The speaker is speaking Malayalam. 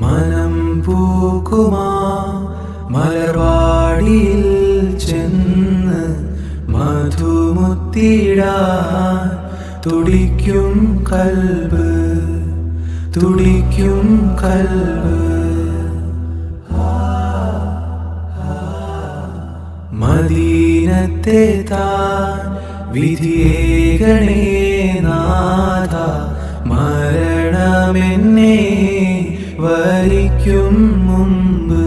മനം പൂക്കുമാ മലർവാടിയിൽ ചെന്ന് മധുമുത്തിടാൻ തുടിക്കും കൽബ് തുടിക്കും കൽബ്. മദീനത്തെ താൻ വിധിയേകണേ നാഥ, മരണമെന്നെ വരിക്കും മുമ്പ്